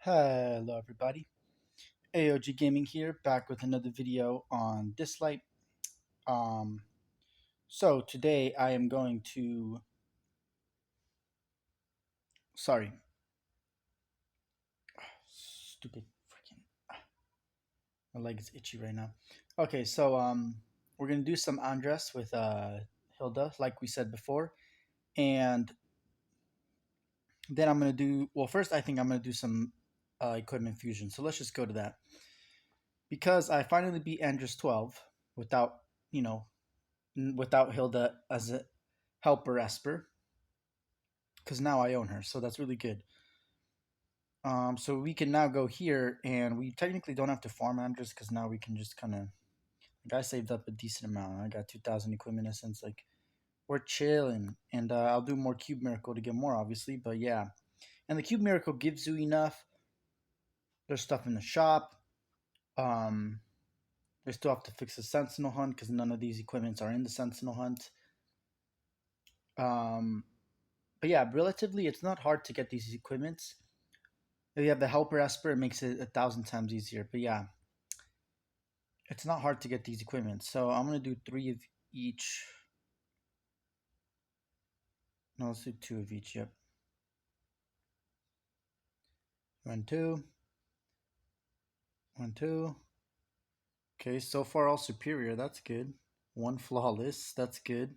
Hello everybody, AOG Gaming here, back with another video on Dislyte. Um, so today I am going to, sorry, stupid freaking, my leg is itchy right now. Okay, we're gonna do some Andras with Hilda, like we said before, and then I'm gonna do. Well, first I think I'm gonna do some equipment fusion. So let's just go to that because I finally beat Andras 12 without, you know, without Hilda as a helper esper because now I own her, so that's really good. So we can now go here, and we technically don't have to farm Andres because now we can just kind of. Like, I saved up a decent amount. I got 2,000 equipment essence. Like, we're chilling, and I'll do more cube miracle to get more, obviously. But yeah, and the cube miracle gives you enough. There's stuff in the shop. Um, we still have to fix the sentinel hunt because none of these equipments are in the sentinel hunt. Um, but yeah, relatively, it's not hard to get these equipments. If you have the helper esper, it makes it 1,000 times easier. But yeah, it's not hard to get these equipment. So I'm gonna do 3 of each. No, let's do 2 of each. Yep. 1, 2. 1, 2. Okay, so far all superior. That's good. 1 flawless. That's good.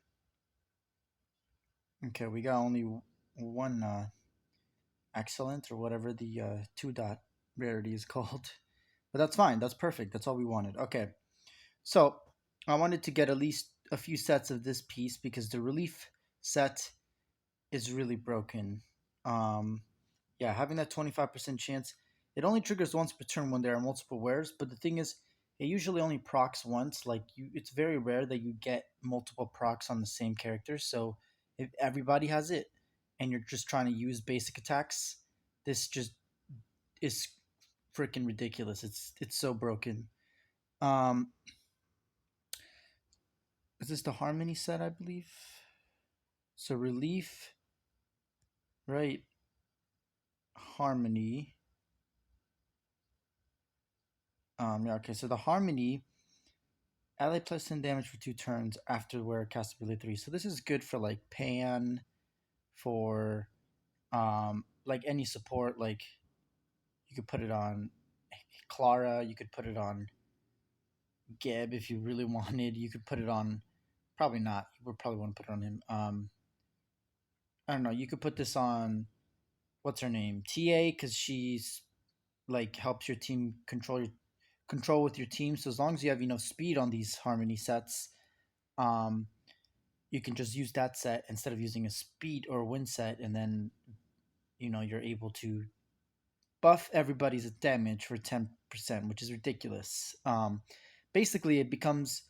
Okay, we got only 1 excellent or whatever the 2 dot rarity is called. But that's fine. That's perfect. That's all we wanted. Okay. So I wanted to get at least a few sets of this piece because the relief set is really broken. Um, yeah, having that 25% chance, it only triggers once per turn when there are multiple wears. But the thing is, it usually only procs once. Like it's very rare that you get multiple procs on the same character. So if everybody has it, and you're just trying to use basic attacks, this just is freaking ridiculous. It's so broken. Um, is this the harmony set? I believe. So relief, right? Harmony. Yeah, okay. So the harmony, ally plus 10 damage for 2 turns after wear cast ability 3. So this is good for like Pan, for like any support. Like you could put it on Clara, you could put it on Geb if you really wanted. You could put it on, probably not. You would probably want to put it on him. I don't know. You could put this on, what's her name? TA, because she's like helps your team control with your team. So as long as you have enough speed on these harmony sets, um, you can just use that set instead of using a speed or wind set, and then you're able to buff everybody's damage for 10%, which is ridiculous. Basically, it becomes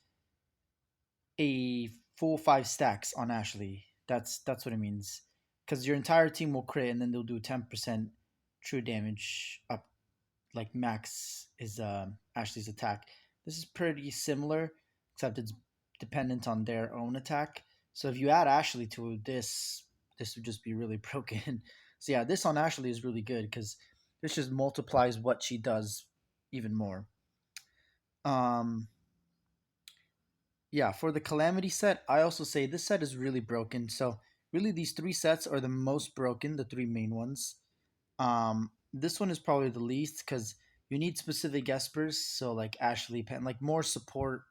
a full 5 stacks on Ashley. That's what it means, because your entire team will crit, and then they'll do 10% true damage up, like max is Ashley's attack. This is pretty similar, except it's dependent on their own attack. So if you add Ashley to this would just be really broken. So yeah, this on Ashley is really good because this just multiplies what she does even more. Um, yeah, for the Calamity set, I also say this set is really broken. So really, these 3 sets are the most broken, the 3 main ones. This one is probably the least because you need specific espers. So like Ashley, Penn, like more support.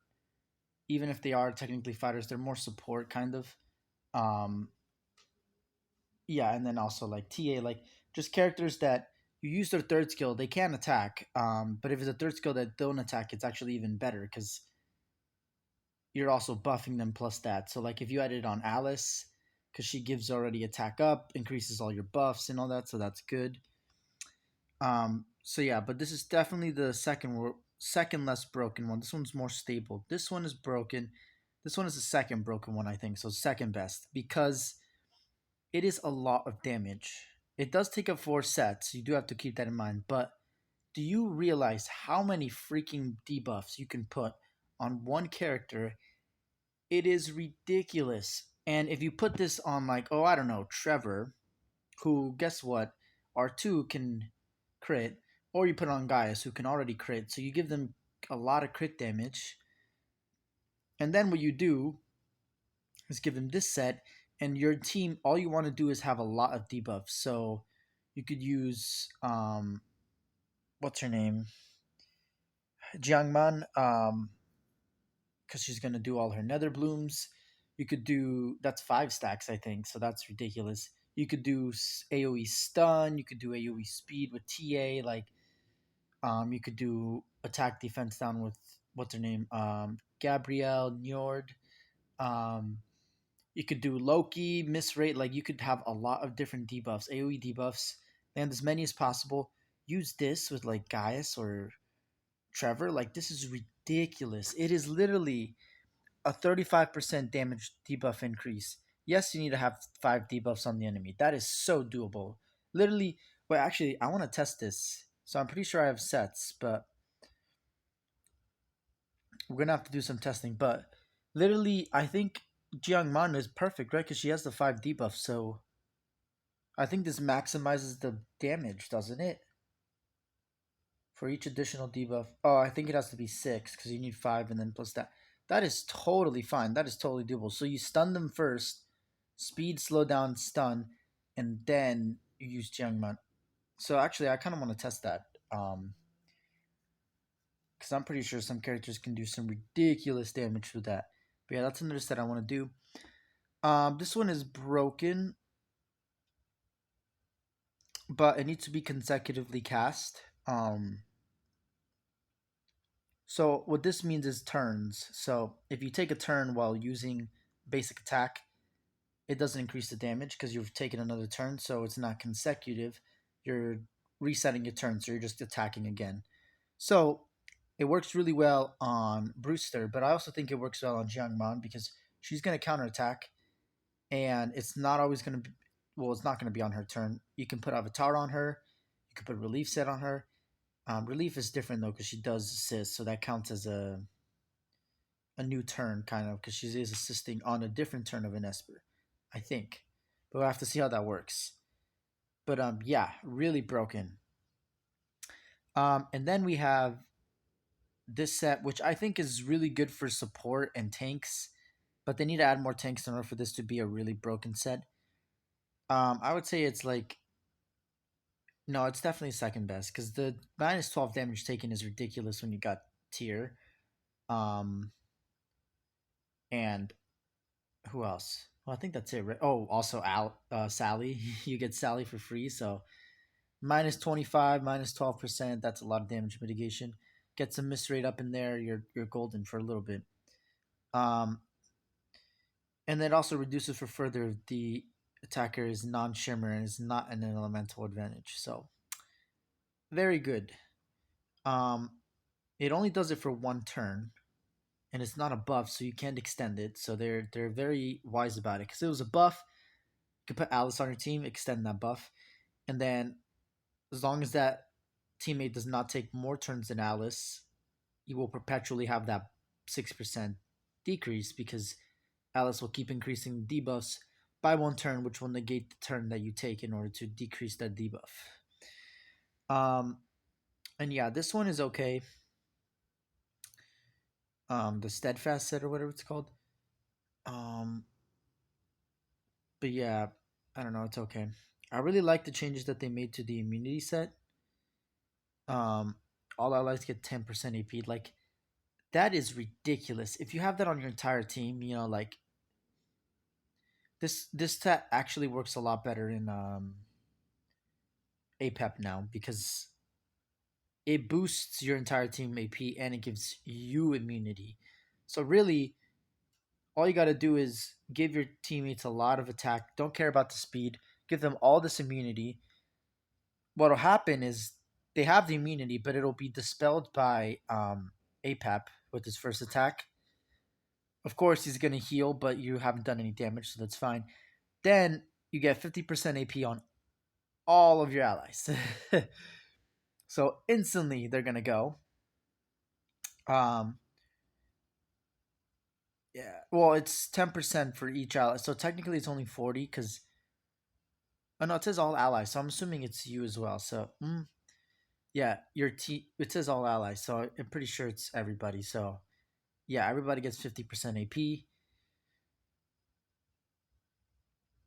Even if they are technically fighters, they're more support kind of. Um, yeah, and then also like TA, like just characters that you use their third skill, they can attack. But if it's a third skill that don't attack, it's actually even better because you're also buffing them plus that. So like if you added it on Alice, because she gives already attack up, increases all your buffs and all that, so that's good. So yeah, but this is definitely the second less broken one. This one's more stable. This one is broken. This one is the second broken one, I think. So second best because it is a lot of damage. It does take up 4 sets. You do have to keep that in mind. But do you realize how many freaking debuffs you can put on one character? It is ridiculous. And if you put this on like, oh, I don't know, Trevor, who guess what? R2 can crit, or you put it on Gaius, who can already crit. So you give them a lot of crit damage, and then what you do is give them this set, and your team, all you want to do is have a lot of debuffs. So you could use what's her name, Jiangman, because she's gonna do all her nether blooms. You could do that's 5 stacks, I think, so that's ridiculous. You could do AOE stun. You could do AOE speed with TA. Like, you could do attack defense down with what's her name, Gabrielle Njord. Um, you could do Loki, miss rate. Like, you could have a lot of different debuffs, AOE debuffs, and as many as possible. Use this with like Gaius or Trevor. Like, this is ridiculous. It is literally a 35% damage debuff increase. Yes, you need to have 5 debuffs on the enemy. That is so doable. Literally, wait, actually, I want to test this. So I'm pretty sure I have sets, but we're going to have to do some testing. But literally, I think Jiang Man is perfect, right? Because she has the 5 debuffs. So I think this maximizes the damage, doesn't it? For each additional debuff. Oh, I think it has to be 6 because you need 5 and then plus that. That is totally fine. That is totally doable. So you stun them first, speed, slow down, stun, and then you use Jiangman. So actually, I kind of want to test that. Because I'm pretty sure some characters can do some ridiculous damage with that. But yeah, that's another set I want to do. This one is broken, but it needs to be consecutively cast. So what this means is turns. So if you take a turn while using basic attack, it doesn't increase the damage because you've taken another turn, so it's not consecutive. You're resetting your turn, so you're just attacking again. So it works really well on Brewster, but I also think it works well on Jiangman because she's going to counterattack, and it's not always going to be, well, it's not going to be on her turn. You can put Avatar on her, you can put Relief Set on her. Relief is different though because she does assist, so that counts as a new turn kind of because she is assisting on a different turn of an Esper, I think. But we'll have to see how that works. But yeah, really broken. And then we have this set, which I think is really good for support and tanks, but they need to add more tanks in order for this to be a really broken set. I would say it's like no, it's definitely second best because the -12 damage taken is ridiculous when you got tier. Um, and who else? Well, I think that's it. Right? Oh, also Sally. You get Sally for free, so -25, -12%. That's a lot of damage mitigation. Get some miss rate up in there. You're golden for a little bit. Um, and it also reduces for further if the attacker is non-shimmer and is not an elemental advantage. So very good. Um, it only does it for 1 turn, and it's not a buff, so you can't extend it. So they're very wise about it because it was a buff. You could put Alice on your team, extend that buff, and then as long as that teammate does not take more turns than Alice, you will perpetually have that 6% decrease because Alice will keep increasing debuffs by 1 turn, which will negate the turn that you take in order to decrease that debuff. And yeah, this one is okay. The steadfast set or whatever it's called. But yeah, I don't know. It's okay. I really like the changes that they made to the immunity set. Um, all allies get 10% AP. Like, that is ridiculous. If you have that on your entire team, like this set actually works a lot better in APEP now because it boosts your entire team AP and it gives you immunity. So really, all you got to do is give your teammates a lot of attack. Don't care about the speed. Give them all this immunity. What'll happen is they have the immunity, but it'll be dispelled by APAP with his first attack. Of course, he's going to heal, but you haven't done any damage, so that's fine. Then you get 50% AP on all of your allies. So instantly they're going to go. Um, yeah, well, it's 10% for each ally. So technically it's only 40 because, oh no, it says all allies. So I'm assuming it's you as well. So Yeah, your T. It says all allies, so I'm pretty sure it's everybody. So yeah, everybody gets 50% AP.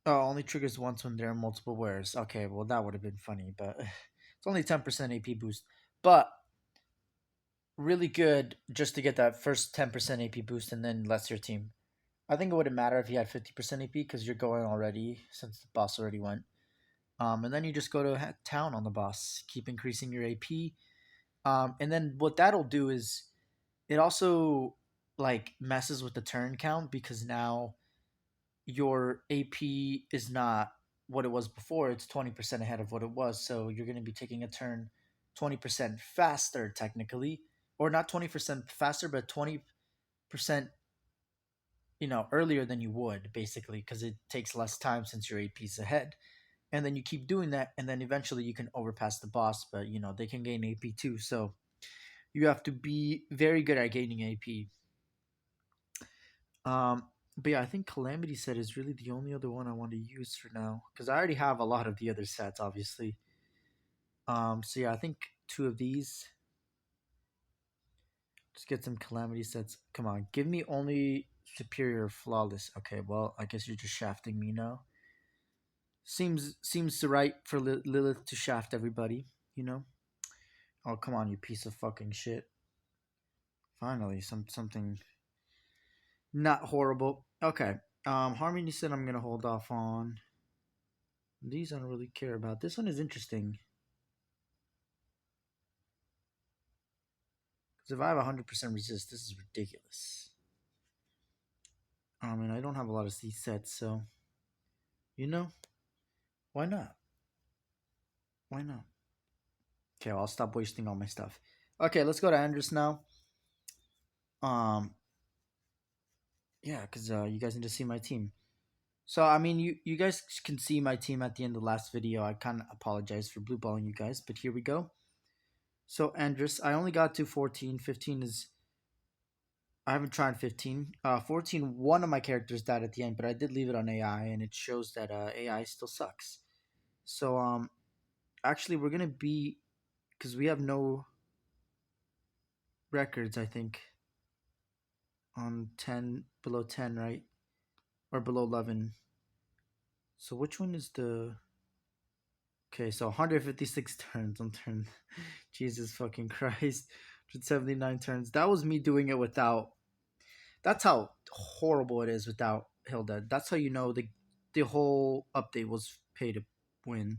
Oh, only triggers once when there are multiple wears. Okay, well that would have been funny, but it's only 10% AP boost. But really good just to get that first 10% AP boost and then less your team. I think it wouldn't matter if you had 50% AP because you're going already since the boss already went. And then you just go to town on the boss, keep increasing your AP. And then what that'll do is it also like messes with the turn count because now your AP is not what it was before. It's 20% ahead of what it was. So you're going to be taking a turn 20% faster, technically, or not 20% faster, but 20%, earlier than you would, basically, because it takes less time since your AP is ahead. And then you keep doing that, and then eventually you can overpass the boss, but they can gain AP too. So you have to be very good at gaining AP. Um, but yeah, I think Calamity set is really the only other one I want to use for now because I already have a lot of the other sets, obviously. So yeah, I think two of these. Just get some Calamity sets. Come on, give me only Superior Flawless. Okay, well, I guess you're just shafting me now. Seems right for Lilith to shaft everybody. You know. Oh come on, you piece of fucking shit. Finally, something not horrible. Okay. Harmony said I'm gonna hold off on. These I don't really care about. This one is interesting. Because if I have 100% resist, this is ridiculous. And I don't have a lot of these sets, so you know, why not? Why not? Okay, well, I'll stop wasting all my stuff. Okay, let's go to Andras now. Um, yeah, because you guys need to see my team. So you guys can see my team at the end of the last video. I kind of apologize for blue balling you guys, but here we go. So Andras, I only got to 14. 15 is I haven't tried 15. 14, one of my characters died at the end, but I did leave it on AI, and it shows that AI still sucks. So actually we're gonna be because we have no records. I think on 10 below 10, right, or below 11. So which one is the? Okay, so 156 turns on turn. Jesus fucking Christ. 179 turns. That was me doing it without. That's how horrible it is without Hilda. That's how you know the whole update was pay to win.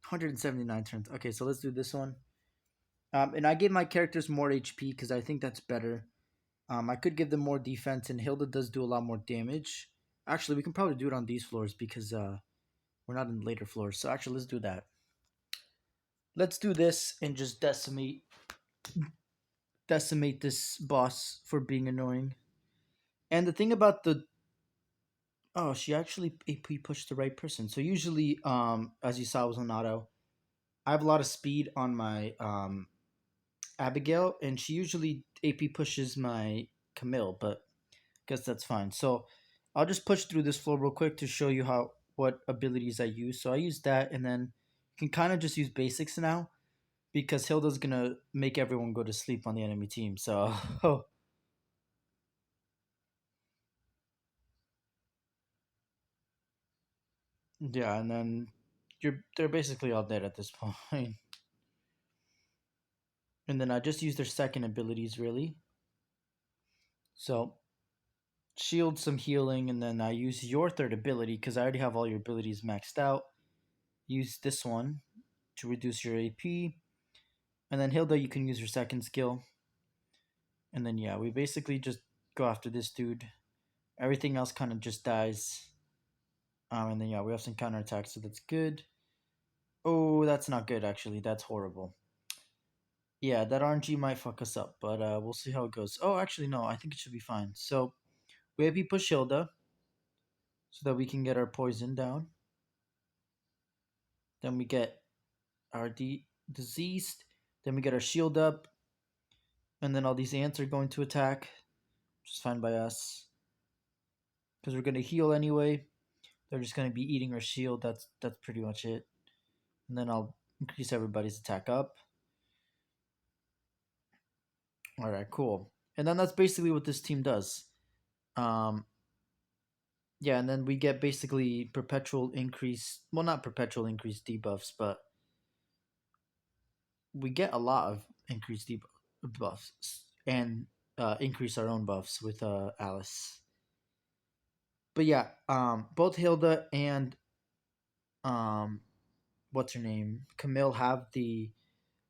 179 turns. Okay, so let's do this one. And I gave my characters more HP because I think that's better. I could give them more defense, and Hilda does do a lot more damage. Actually, we can probably do it on these floors because we're not in the later floors. So actually, let's do that. Let's do this and just decimate this boss for being annoying. And the thing about the she actually AP pushed the right person. So usually, as you saw, it was on auto. I have a lot of speed on my Abigail, and she usually AP pushes my Camille, but I guess that's fine. So I'll just push through this floor real quick to show you what abilities I use. So I use that, and then you can kind of just use basics now because Hilda's gonna make everyone go to sleep on the enemy team. So yeah, and then they're basically all dead at this point. And then I just use their second abilities really. So shield, some healing, and then I use your third ability because I already have all your abilities maxed out. Use this one to reduce your AP, and then Hilda, you can use your second skill. And then yeah, we basically just go after this dude. Everything else kind of just dies. And then yeah, we have some counterattacks, so that's good. Oh, that's not good actually. That's horrible. Yeah, that RNG might fuck us up, but we'll see how it goes. Oh, actually no, I think it should be fine. So we have push Hilda so that we can get our poison down. Then we get our diseased. Then we get our shield up, and then all these ants are going to attack, which is fine by us because we're gonna heal anyway. They're just gonna be eating our shield. That's pretty much it. And then I'll increase everybody's attack up. All right, cool. And then that's basically what this team does. Um, yeah, and then we get basically perpetual increase. Well, not perpetual increase debuffs, but we get a lot of increased debuffs and increase our own buffs with Alice. But yeah, both Hilda and um, what's her name, Camille have the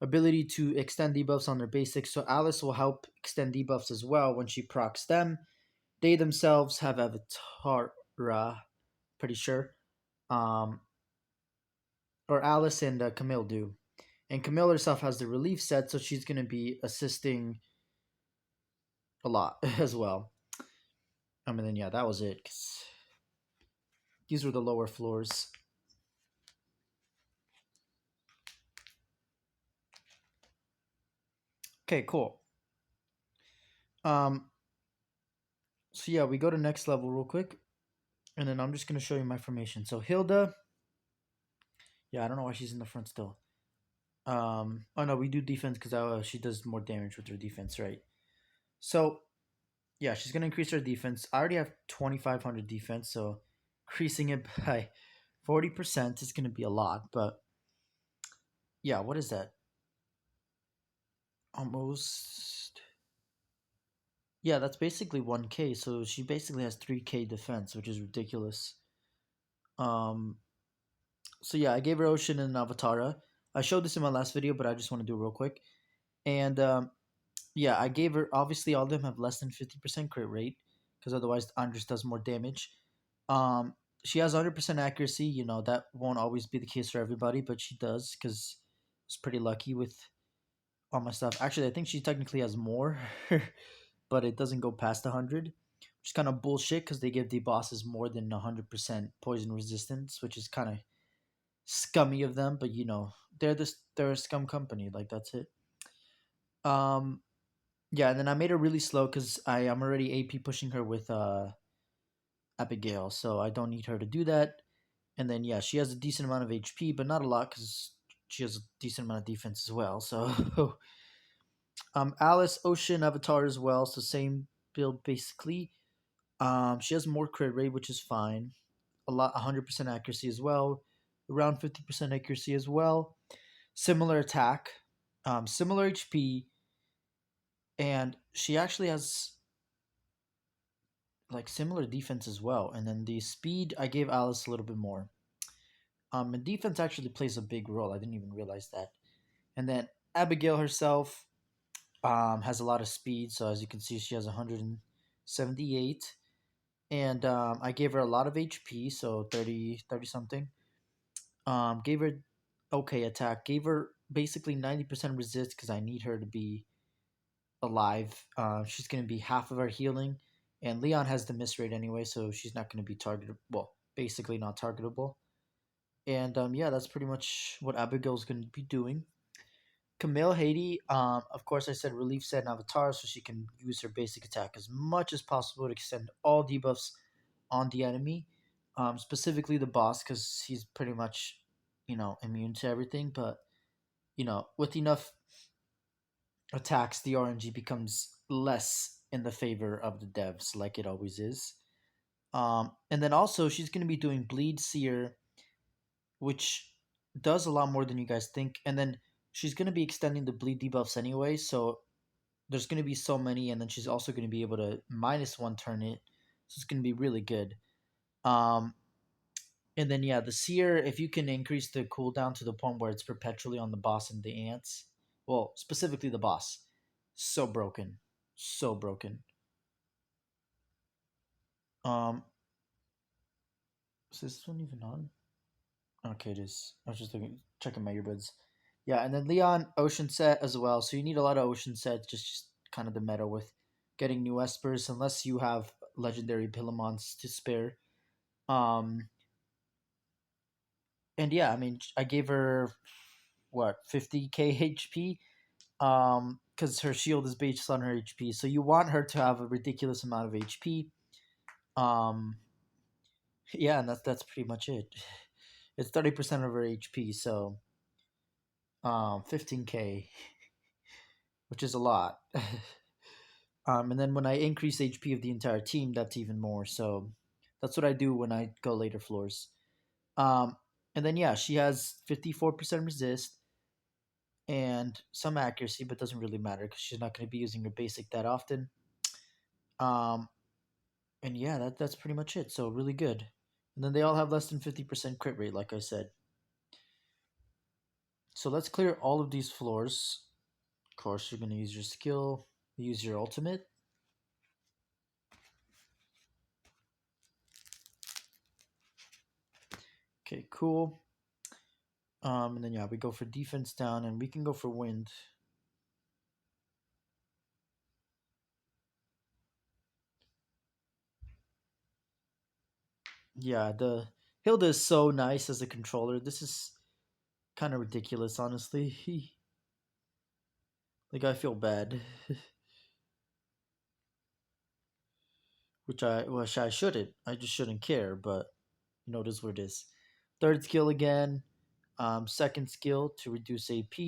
ability to extend debuffs on their basics. So Alice will help extend debuffs as well when she procs them. They themselves have Avatara, pretty sure. Um, or Alice and Camille do. And Camille herself has the relief set, so she's going to be assisting a lot as well. I mean, then yeah, that was it. 'Cause these were the lower floors. Okay, cool. Um, so yeah, we go to next level real quick, and then I'm just gonna show you my formation. So Hilda, yeah, I don't know why she's in the front still. Oh no, we do defense because she does more damage with her defense, right? So yeah, she's gonna increase her defense. I already have 2,500 defense, so increasing it by 40% is gonna be a lot. But yeah, what is that? Almost. Yeah, that's basically 1K. So she basically has 3K defense, which is ridiculous. Um, so yeah, I gave her Ocean and Avatara. I showed this in my last video, but I just want to do it real quick. And yeah, I gave her. Obviously, all of them have less than 50% crit rate, because otherwise Andras does more damage. Um, she has 100% accuracy. You know that won't always be the case for everybody, but she does because I was pretty lucky with all my stuff. Actually, I think she technically has more, but it doesn't go past 100, which is kind of bullshit because they give the bosses more than 100% poison resistance, which is kind of scummy of them. But you know, they're a scum company. Like that's it. Um, yeah, and then I made her really slow because I am already AP pushing her with Abigail, so I don't need her to do that. And then yeah, she has a decent amount of HP, but not a lot because she has a decent amount of defense as well. So Alice, Ocean, Avatar as well. So same build basically. She has more crit rate, which is fine. 100% accuracy as well. Around 50% accuracy as well. Similar attack, similar HP, and she actually has like similar defense as well. And then the speed, I gave Alice a little bit more. And defense actually plays a big role. I didn't even realize that. And then Abigail herself has a lot of speed. So as you can see, she has 178. And I gave her a lot of HP, so 30 something. Gave her okay attack. Gave her basically 90% resist because I need her to be alive. She's going to be half of our healing. And Leon has the miss rate anyway, so she's not going to be targeted. Well, basically not targetable. And yeah, that's pretty much what Abigail's going to be doing. Camille Haiti, of course, I said relief set and avatar, so she can use her basic attack as much as possible to extend all debuffs on the enemy, specifically the boss, because he's pretty much, you know, immune to everything. But you know, with enough attacks, the RNG becomes less in the favor of the devs, like it always is. And then also, she's going to be doing Bleed Seer, which does a lot more than you guys think. And then she's going to be extending the bleed debuffs anyway, so there's going to be so many. And then she's also going to be able to -1 turn it, so it's going to be really good. Um, and then yeah, the seer, if you can increase the cooldown to the point where it's perpetually on the boss and the ants, well, specifically the boss, so broken, so broken. Um, is this one even on? Okay, it is. I was just checking my earbuds. Yeah, and then Leon Ocean set as well. So you need a lot of Ocean sets, just kind of the meta with getting new espers, unless you have legendary Pillamons to spare. Um, and yeah, I mean, I gave her what 50k HP. Because her shield is based on her HP, so you want her to have a ridiculous amount of HP. Um, yeah, and that's pretty much it. It's 30% of her HP, so 15k, which is a lot. And then when I increase HP of the entire team, that's even more. So that's what I do when I go later floors. Um, and then yeah, she has 54% resist and some accuracy, but doesn't really matter because she's not going to be using her basic that often. Um, and yeah, that's pretty much it. So really good. And then they all have less than 50% crit rate, like I said. So let's clear all of these floors. Of course, you're going to use your skill, use your ultimate. Okay, cool. And then yeah, we go for defense down, and we can go for wind. Yeah, the Hilda is so nice as a controller. This is kind of ridiculous, honestly. Like I feel bad, which I shouldn't. I just shouldn't care, but it is what it is. Third skill again. Second skill to reduce AP,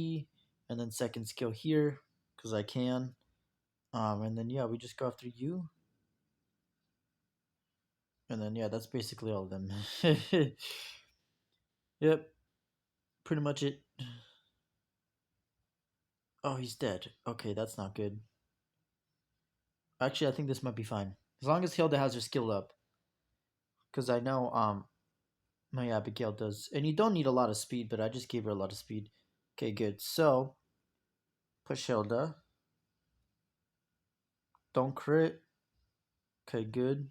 and then second skill here because I can. And then yeah, we just go after you, and then yeah, that's basically all of them. Yep, pretty much it. Oh, he's dead. Okay, that's not good. Actually, I think this might be fine as long as Hilda has her skill up, because I know my Abigail does, and you don't need a lot of speed, but I just gave her a lot of speed. Okay, good. So push Hilda. Don't crit. Okay, good.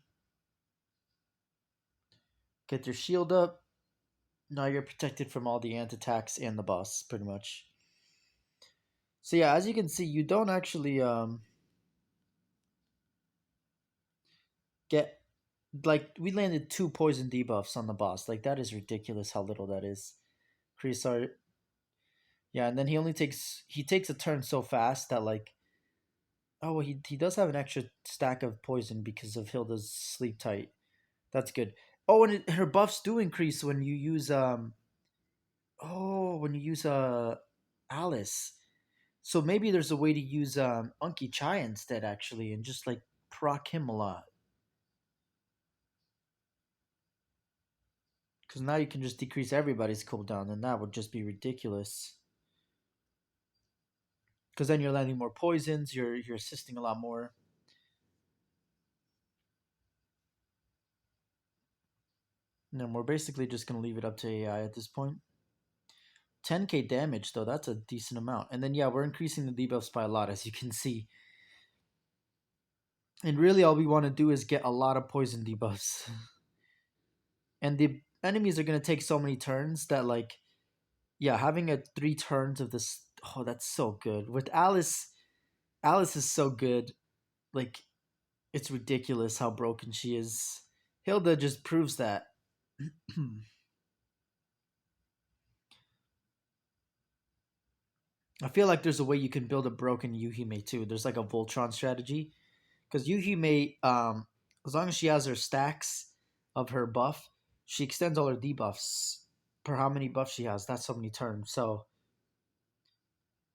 Get your shield up. Now you're protected from all the ant attacks and the boss, pretty much. So yeah, as you can see, you don't actually get like we landed two poison debuffs on the boss. Like that is ridiculous how little that is. Creasar, yeah, and then he takes a turn so fast that like oh well, he does have an extra stack of poison because of Hilda's sleep tight. That's good. Oh, and her buffs do increase when you use Alice. So maybe there's a way to use Unky Chai instead actually and just like proc him a lot. Because now you can just decrease everybody's cooldown, and that would just be ridiculous. Because then you're landing more poisons, you're assisting a lot more. And then we're basically just gonna leave it up to AI at this point. 10k damage though, that's a decent amount. And then yeah, we're increasing the debuffs by a lot, as you can see. And really all we want to do is get a lot of poison debuffs. And the enemies are gonna take so many turns that like yeah, having a 3 turns of this, oh that's so good. With Alice is so good. Like it's ridiculous how broken she is. Hilda just proves that. I feel like there's a way you can build a broken Yuhime too. There's like a Voltron strategy because Yuhime, as long as she has her stacks of her buff, she extends all her debuffs per how many buffs she has. That's so many turns. So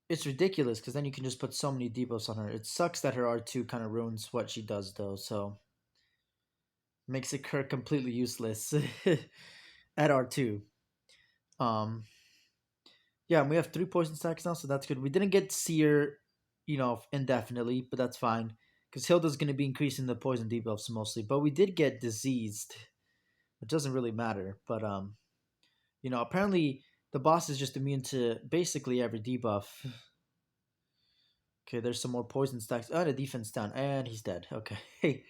it's ridiculous because then you can just put so many debuffs on her. It sucks that her R2 kind of ruins what she does though. So makes it her completely useless at R2. Um, Yeah, and we have 3 poison stacks now, so that's good. We didn't get Seer, indefinitely, but that's fine. Because Hilda's going to be increasing the poison debuffs mostly. But we did get Diseased. It doesn't really matter. But, apparently the boss is just immune to basically every debuff. Okay, there's some more poison stacks. Oh, the defense down. And he's dead. Okay.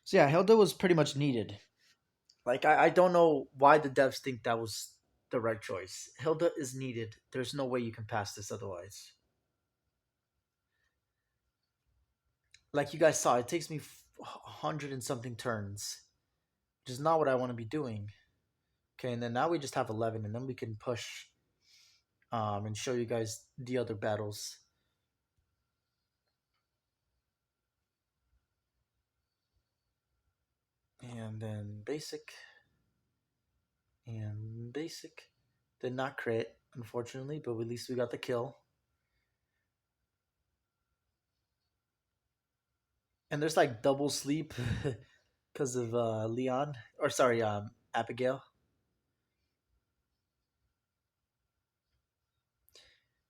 So yeah, Hilda was pretty much needed. Like, I don't know why the devs think that was the right choice. Hilda is needed. There's no way you can pass this otherwise. Like you guys saw, it takes me 100 and something turns, which is not what I want to be doing. Okay, and then now we just have 11, and then we can push and show you guys the other battles. And then basic. And basic. Did not crit, unfortunately, but at least we got the kill. And there's like double sleep because of Leon, or sorry, Abigail.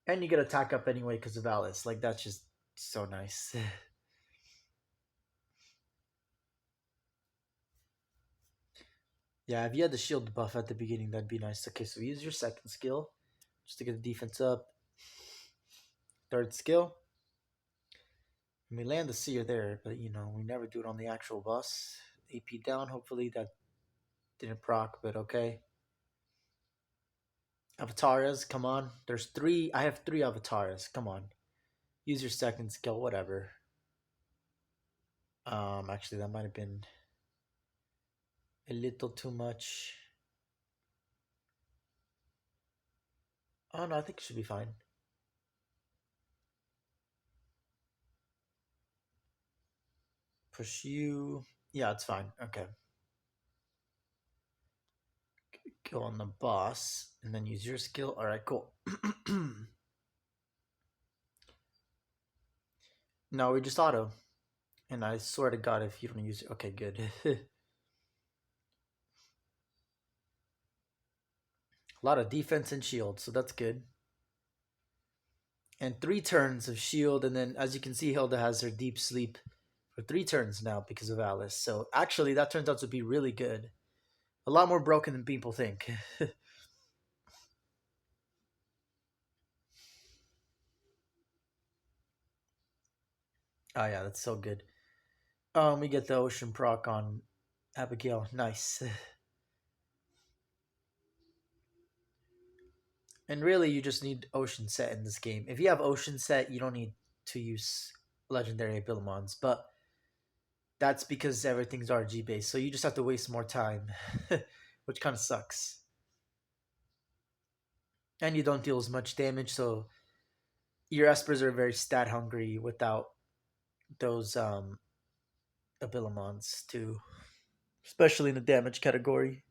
And you get attack up anyway because of Alice. Like that's just so nice. Yeah, if you had the shield buff at the beginning, that'd be nice. Okay, so use your second skill just to get the defense up. Third skill. And we land the seer there, but we never do it on the actual boss. AP down. Hopefully that didn't proc, but okay. Avatars, come on. There's three. I have three avatars. Come on. Use your second skill, whatever. Actually, that might have been a little too much. Oh no, I think it should be fine. Push you. Yeah, it's fine. Okay. Go on the boss and then use your skill. All right, cool. No, we just auto. And I swear to God, if you don't use it, okay, good. A lot of defense and shield, so that's good. And 3 turns of shield, and then as you can see, Hilda has her deep sleep for 3 turns now because of Alice. So actually, that turns out to be really good. A lot more broken than people think. Oh yeah, that's so good. We get the ocean proc on Abigail. Nice. And really, you just need ocean set in this game. If you have ocean set, you don't need to use legendary Abilamons. But that's because everything's RG based, so you just have to waste more time, which kind of sucks. And you don't deal as much damage, so your espers are very stat hungry without those Abilamons too, especially in the damage category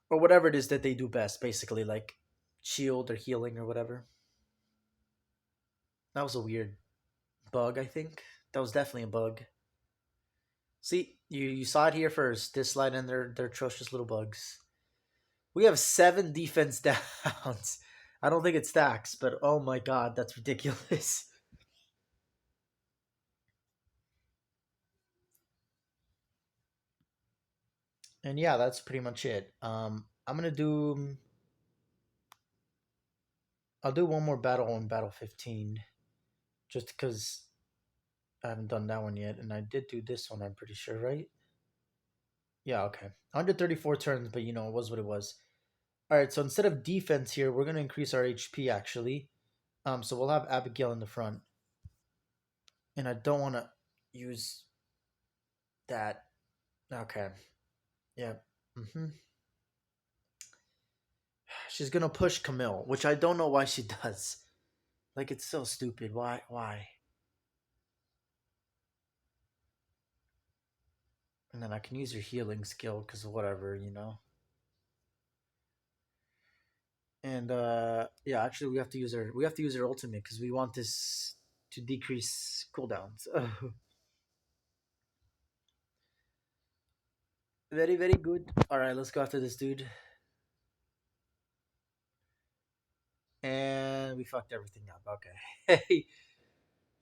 or whatever it is that they do best, basically like shield or healing or whatever. That was a weird bug, I think. That was definitely a bug. See, you saw it here first. Dislyte and their atrocious little bugs. We have 7 defense downs. I don't think it stacks, but oh my god, that's ridiculous. And yeah, that's pretty much it. I'm gonna do. I'll do one more battle on battle 15, just because I haven't done that one yet, and I did do this one. I'm pretty sure, right? Yeah, okay. 134 turns, but it was what it was. All right, so instead of defense here, we're gonna increase our HP actually. So we'll have Abigail in the front, and I don't want to use that. Okay. Yeah. Mm-hmm. She's gonna push Camille, which I don't know why she does. Like it's so stupid. Why? Why? And then I can use your healing skill because whatever. And yeah, actually we have to use our ultimate because we want this to decrease cooldowns. Very very good. All right, let's go after this dude. And we fucked everything up. Okay.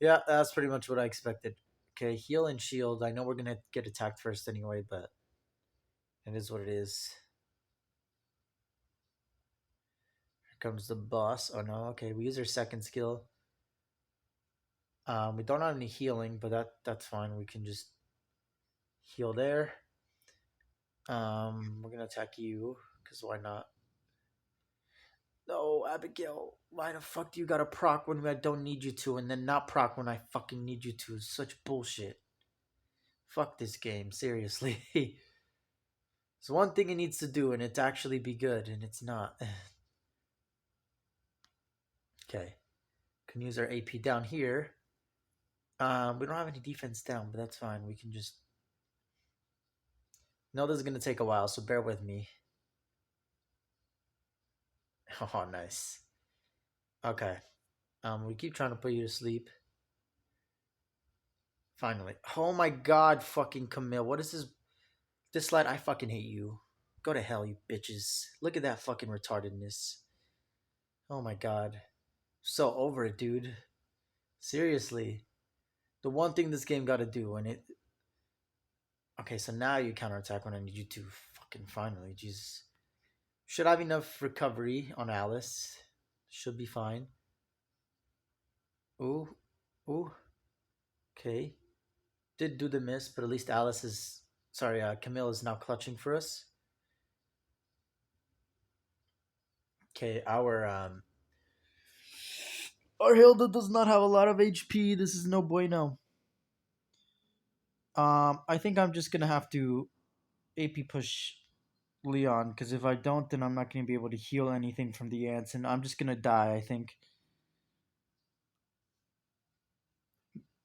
Yeah, that's pretty much what I expected. Okay, heal and shield. I know we're gonna get attacked first anyway, but it is what it is. Here comes the boss. Oh no, okay, we use our second skill. We don't have any healing, but that's fine. We can just heal there. We're gonna attack you, because why not? No, Abigail, why the fuck do you gotta proc when I don't need you to, and then not proc when I fucking need you to? Such bullshit. Fuck this game, seriously. It's one thing it needs to do, and it's actually be good, and it's not. Okay. Can use our AP down here. We don't have any defense down, but that's fine. We can just. No, this is gonna take a while, so bear with me. Oh, nice. Okay. We keep trying to put you to sleep. Finally. Oh my god, fucking Camille. What is this? Dislyte, I fucking hate you. Go to hell, you bitches. Look at that fucking retardedness. Oh my god. So over it, dude. Seriously. The one thing this game gotta do, and it. Okay, so now you counterattack when I need you to. Fucking finally, Jesus. Should have enough recovery on Alice. Should be fine. Ooh. Ooh. Okay. Did do the miss, but at least Alice is. Sorry, Camille is now clutching for us. Okay, our Hilda does not have a lot of HP. This is no bueno. I think I'm just gonna have to AP push Leon because if I don't, then I'm not gonna be able to heal anything from the ants, and I'm just gonna die. I think.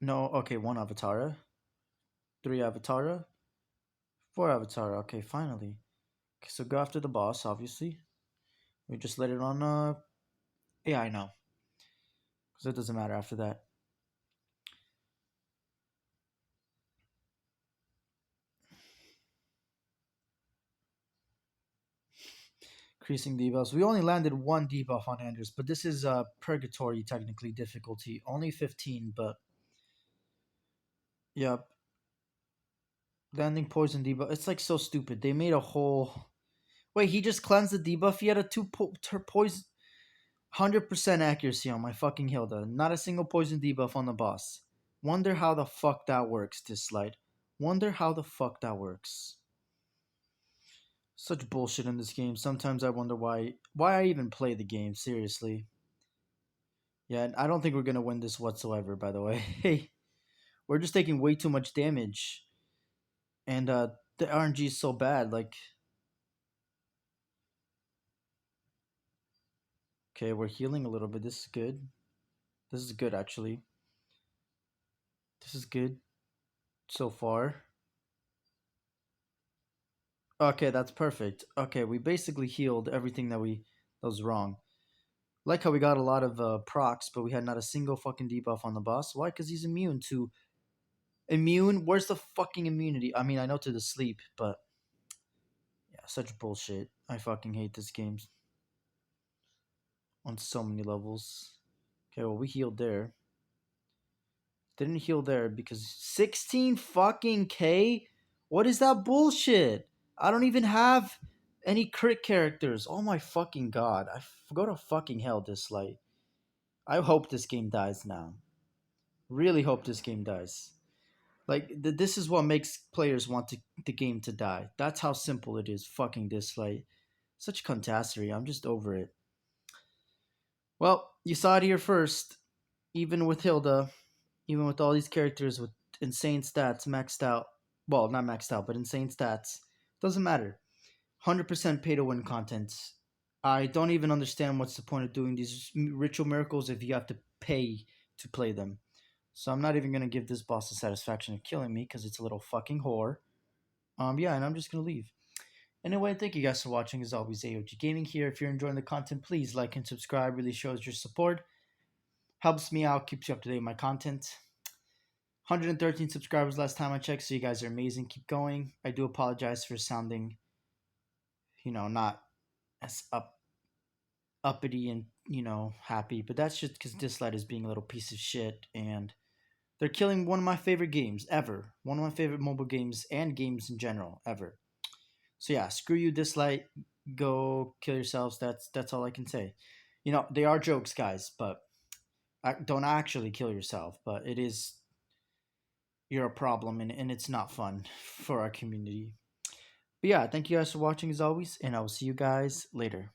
No, okay, one Avatara, three Avatara, four Avatara. Okay, finally. Okay, so go after the boss. Obviously, we just let it on. Yeah, I know, because it doesn't matter after that. Increasing debuffs. We only landed one debuff on Andras, but this is purgatory technically difficulty. Only 15, but yeah, landing poison debuff. It's like so stupid. They made a whole. Wait, he just cleansed the debuff. He had a poison, 100% accuracy on my fucking Hilda. Not a single poison debuff on the boss. Wonder how the fuck that works. Dislyte. Wonder how the fuck that works. Such bullshit in this game. Sometimes I wonder why I even play the game. Seriously. Yeah, I don't think we're gonna win this whatsoever. By the way, hey, we're just taking way too much damage, and the RNG is so bad. Like, okay, we're healing a little bit. This is good. This is good actually. This is good so far. Okay, that's perfect. Okay, we basically healed everything that was wrong. Like how we got a lot of procs, but we had not a single fucking debuff on the boss. Why? Because he's immune to immune. Where's the fucking immunity? I mean, I know to the sleep, but yeah, such bullshit. I fucking hate this game on so many levels. Okay, well we healed there. Didn't heal there because 16 fucking K? What is that bullshit? I don't even have any crit characters. Oh my fucking god. Go to fucking hell, Dislyte. I hope this game dies now. Really hope this game dies. Like, this is what makes players want the game to die. That's how simple it is. Fucking Dislyte. Such cuntassery. I'm just over it. Well, you saw it here first. Even with Hilda, even with all these characters with insane stats maxed out. Well, not maxed out, but insane stats. Doesn't matter. 100% pay to win content. I don't even understand what's the point of doing these ritual miracles if you have to pay to play them. So I'm not even gonna give this boss the satisfaction of killing me because it's a little fucking whore. Yeah, and I'm just gonna leave. Anyway, thank you guys for watching. As always, AOG Gaming here. If you're enjoying the content, please like and subscribe. Really shows your support. Helps me out, keeps you up to date with my content. 113 subscribers last time I checked, so you guys are amazing. Keep going. I do apologize for sounding, not as uppity and, happy, but that's just because Dislyte is being a little piece of shit, and they're killing one of my favorite games ever. One of my favorite mobile games and games in general ever. So yeah, screw you, Dislyte. Go kill yourselves. That's all I can say. They are jokes, guys, but don't actually kill yourself. But it is you're a problem, and it's not fun for our community. But yeah, thank you guys for watching as always, and I will see you guys later.